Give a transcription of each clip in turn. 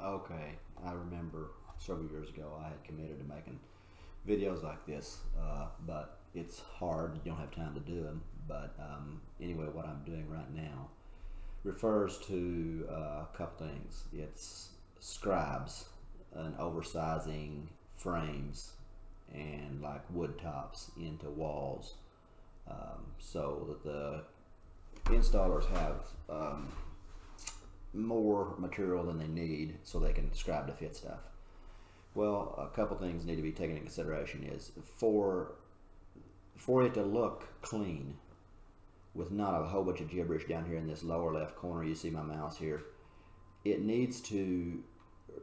Okay, I remember several years ago I had committed to making videos like this, but it's hard. You don't have time to do them. But anyway, what I'm doing right now refers to a couple things. It's scribes and oversizing frames and like wood tops into walls, so that the installers have more material than they need so they can scribe to fit stuff. Well, a couple things need to be taken into consideration is for it to look clean with not a whole bunch of gibberish down here in this lower left corner. You see my mouse here. It needs to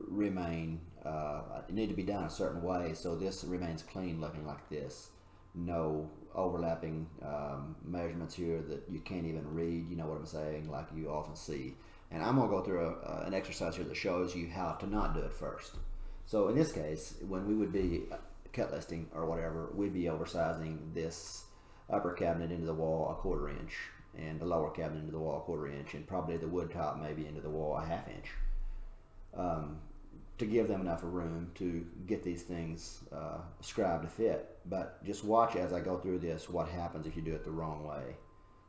remain, it need to be done a certain way so this remains clean looking like this. No overlapping measurements here that you can't even read, you know what I'm saying, like you often see. And I'm going to go through an exercise here that shows you how to not do it first. So in this case, when we would be cut listing or whatever, we'd be oversizing this upper cabinet into the wall a 1/4 inch and the lower cabinet into the wall a 1/4 inch and probably the wood top maybe into the wall a 1/2 inch, to give them enough room to get these things scribed to fit. But just watch as I go through this what happens if you do it the wrong way.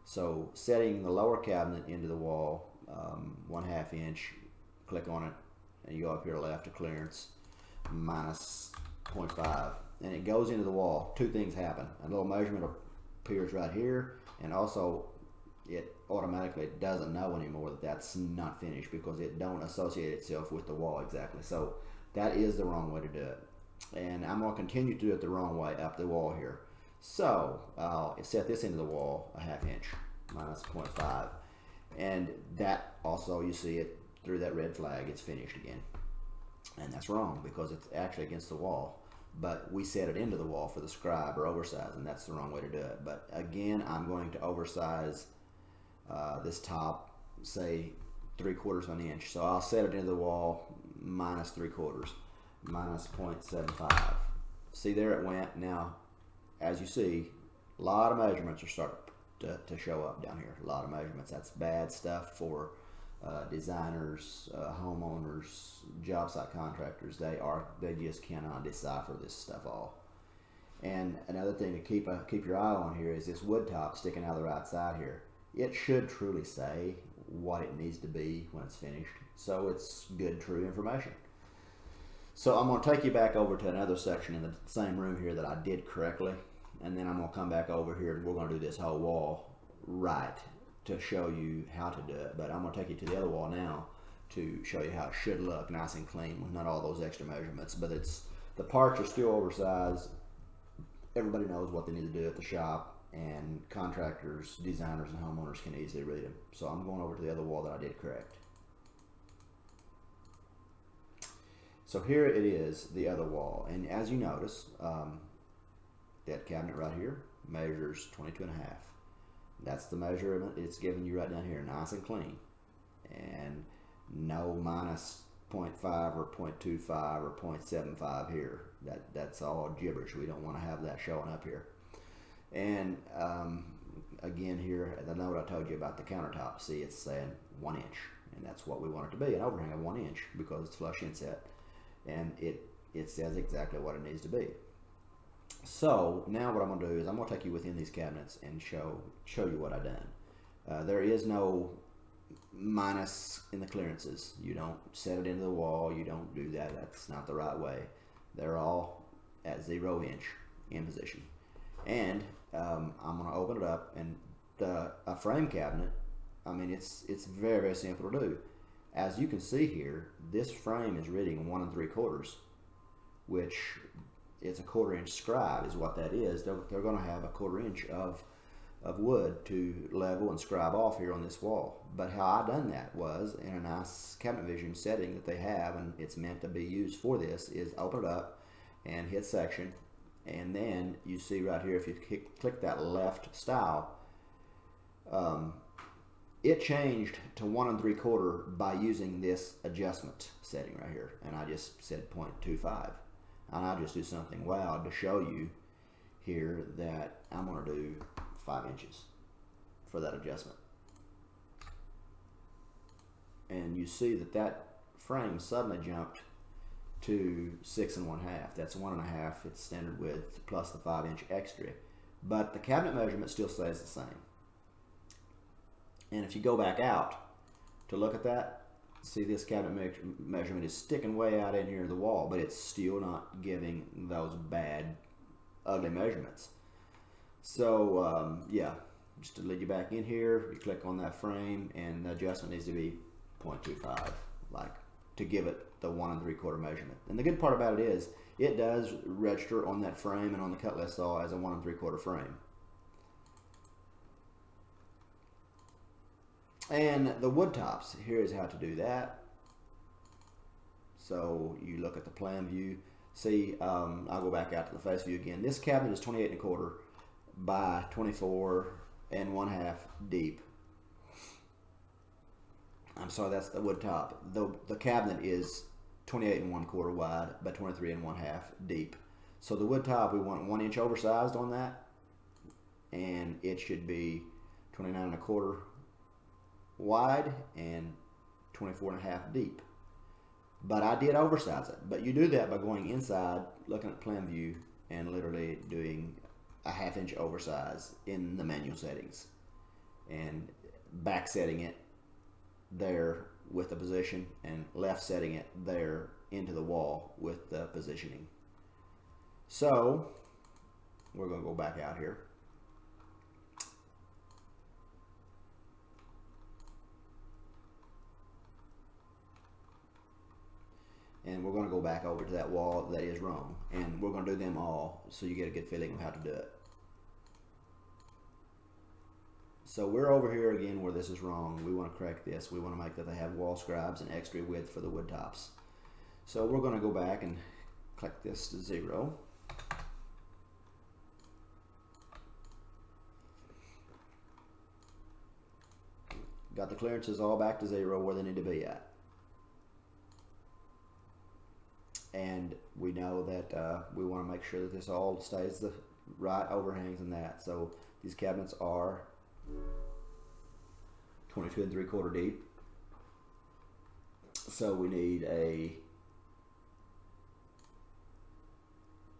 So setting the lower cabinet into the wall 1/2 inch, click on it and you go up here left to clearance minus 0.5 and it goes into the wall. Two things happen. A little measurement appears right here, and also it automatically doesn't know anymore that that's not finished because it don't associate itself with the wall exactly. So that is the wrong way to do it, and I'm going to continue to do it the wrong way up the wall here. So I'll set this into the wall a 1/2 inch minus 0.5, and that also, you see it through that red flag, it's finished again. And that's wrong because it's actually against the wall, but we set it into the wall for the scribe or oversize, and that's the wrong way to do it. But again, I'm going to oversize this top, say 3/4 of an inch. So I'll set it into the wall minus 3/4, minus 0.75. See, there it went. Now, as you see, a lot of measurements are starting to show up down here. A lot of measurements. That's bad stuff for designers, homeowners, job site contractors. They just cannot decipher this stuff all. And another thing to keep your eye on here is this wood top sticking out of the right side here. It should truly say what it needs to be when it's finished, so it's good, true information. So I'm going to take you back over to another section in the same room here that I did correctly, and then I'm going to come back over here and we're going to do this whole wall right to show you how to do it. But I'm going to take you to the other wall now to show you how it should look nice and clean with not all those extra measurements. But the parts are still oversized. Everybody knows what they need to do at the shop, and contractors, designers, and homeowners can easily read them. So I'm going over to the other wall that I did correct. So here it is, the other wall, and as you notice, that cabinet right here measures 22.5. That's the measurement it's giving you right down here, nice and clean, and no minus 0.5 or 0.25 or 0.75 here. That's all gibberish. We don't want to have that showing up here. And again here, the note I told you about the countertop, see, it's saying 1 inch, and that's what we want it to be, an overhang of 1 inch, because it's flush inset, and it says exactly what it needs to be. So now what I'm going to do is I'm going to take you within these cabinets and show you what I've done. There is no minus in the clearances. You don't set it into the wall. You don't do that. That's not the right way. They're all at 0 inch in position. And I'm going to open it up, and a frame cabinet, I mean, it's very, very simple to do. As you can see here, this frame is reading 1 3/4, which it's a 1/4 inch scribe is what that is. They're going to have a 1/4 inch of wood to level and scribe off here on this wall. But how I done that was in a nice Cabinet Vision setting that they have, and it's meant to be used for this, is open it up and hit section, and then you see right here, if you click that left style, it changed to 1 3/4 by using this adjustment setting right here, and I just said 0.25. And I'll just do something wild to show you here that I'm going to do 5 inches for that adjustment. And you see that frame suddenly jumped to 6 1/2. That's 1 1/2. It's standard width plus the 5-inch extra, but the cabinet measurement still stays the same. And if you go back out to look at that, see this cabinet measurement is sticking way out in here to the wall, but it's still not giving those bad, ugly measurements. So yeah, just to lead you back in here, you click on that frame, and the adjustment needs to be 0.25, like to give it the 1 3/4 measurement. And the good part about it is it does register on that frame and on the cutlass saw as a 1 3/4 frame. And the wood tops, here is how to do that. So you look at the plan view. See, I'll go back out to the face view again. This cabinet is 28 1/4 by 24 1/2 deep. I'm sorry, that's the wood top. The cabinet is 28 1/4 wide by 23 1/2 deep. So the wood top, we want 1 inch oversized on that, and it should be 29 1/4 wide and 24 1/2 deep. But I did oversize it. But you do that by going inside, looking at plan view, and literally doing a 1/2 inch oversize in the manual settings, and back setting it there with the position, and left setting it there into the wall with the positioning. So we're going to go back out here. And we're going to go back over to that wall that is wrong, and we're going to do them all so you get a good feeling of how to do it. So we're over here again where this is wrong. We want to correct this. We want to make that they have wall scribes and extra width for the wood tops. So we're going to go back and click this to 0. Got the clearances all back to 0 where they need to be at. And we know that we want to make sure that this all stays the right overhangs and that. So these cabinets are 22 3/4 deep. So we need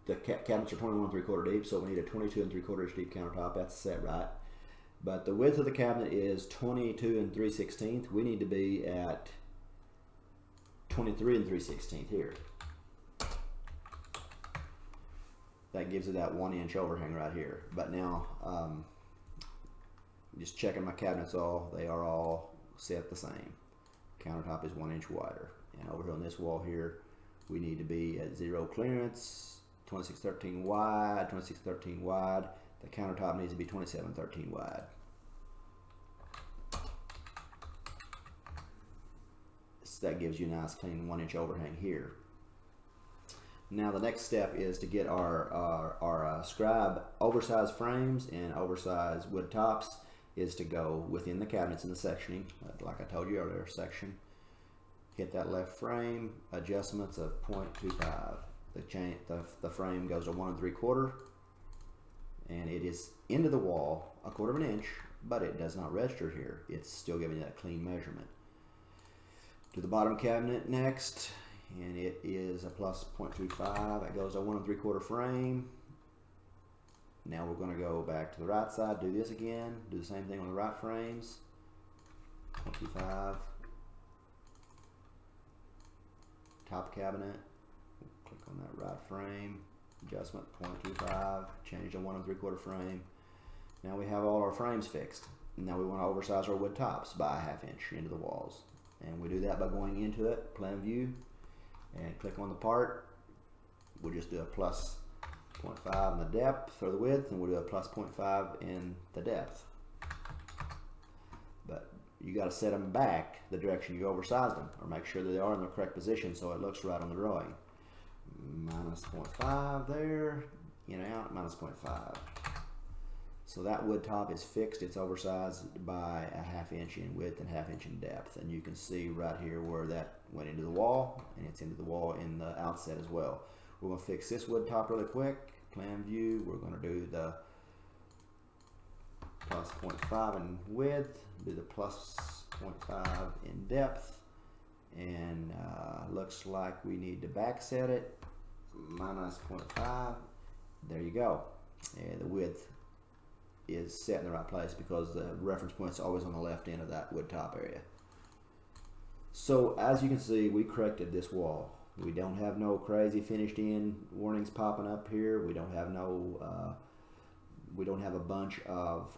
the cabinets are 21 3/4 deep, so we need a 22 3/4 inch deep countertop. That's set right. But the width of the cabinet is 22 3/16. We need to be at 23 3/16 here. That gives it that 1 inch overhang right here. But now, just checking my cabinets all, they are all set the same. Countertop is 1 inch wider. And over here on this wall here, we need to be at 0 clearance, 26/13 wide, 26/13 wide. The countertop needs to be 27/13 wide. So that gives you a nice clean 1 inch overhang here. Now the next step is to get our scribe oversized frames and oversized wood tops is to go within the cabinets in the sectioning, like I told you earlier, section. Hit that left frame, adjustments of 0.25. The frame goes to 1 3/4, and it is into the wall 1/4 inch, but it does not register here. It's still giving you that clean measurement. To the bottom cabinet next, and it is a plus 0.25. That goes to 1 3/4 frame. Now we're going to go back to the right side, do this again, do the same thing on the right frames. 0.25. Top cabinet, click on that right frame, adjustment 0.25, change to 1 3/4 frame. Now we have all our frames fixed. Now we want to oversize our wood tops by a 1/2 inch into the walls. And we do that by going into it, plan view, and click on the part. We'll just do a plus 0.5 in the depth or the width, and we'll do a plus 0.5 in the depth. But you got to set them back the direction you oversized them, or make sure that they are in the correct position so it looks right on the drawing. Minus 0.5 there, in and out, minus 0.5. So that wood top is fixed. It's oversized by a 1/2 inch in width and 1/2 inch in depth. And you can see right here where that went into the wall, and it's into the wall in the outset as well. We're going to fix this wood top really quick. Plan view, we're going to do the plus 0.5 in width, do the plus 0.5 in depth, and looks like we need to back set it minus 0.5. There you go. And the width is set in the right place because the reference point is always on the left end of that wood top area. So as you can see, we corrected this wall. We don't have no crazy finished in warnings popping up here. We don't have no we don't have a bunch of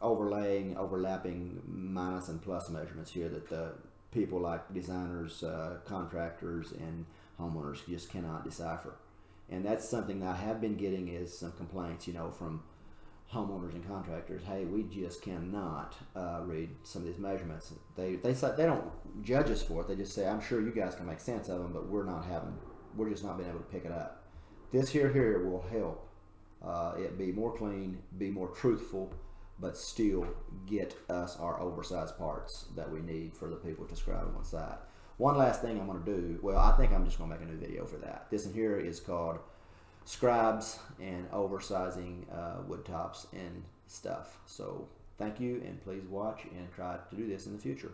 overlapping minus and plus measurements here that the people like designers, contractors, and homeowners just cannot decipher. And that's something that I have been getting is some complaints, you know, from homeowners and contractors. Hey, we just cannot read some of these measurements. They don't judge us for it. They just say, I'm sure you guys can make sense of them, but we're just not being able to pick it up. This here will help it be more clean, be more truthful, but still get us our oversized parts that we need for the people to scribe on site. One last thing I'm going to do, well, I think I'm just going to make a new video for that. This in here is called Scribes and Oversizing wood tops and stuff. So thank you, and please watch and try to do this in the future.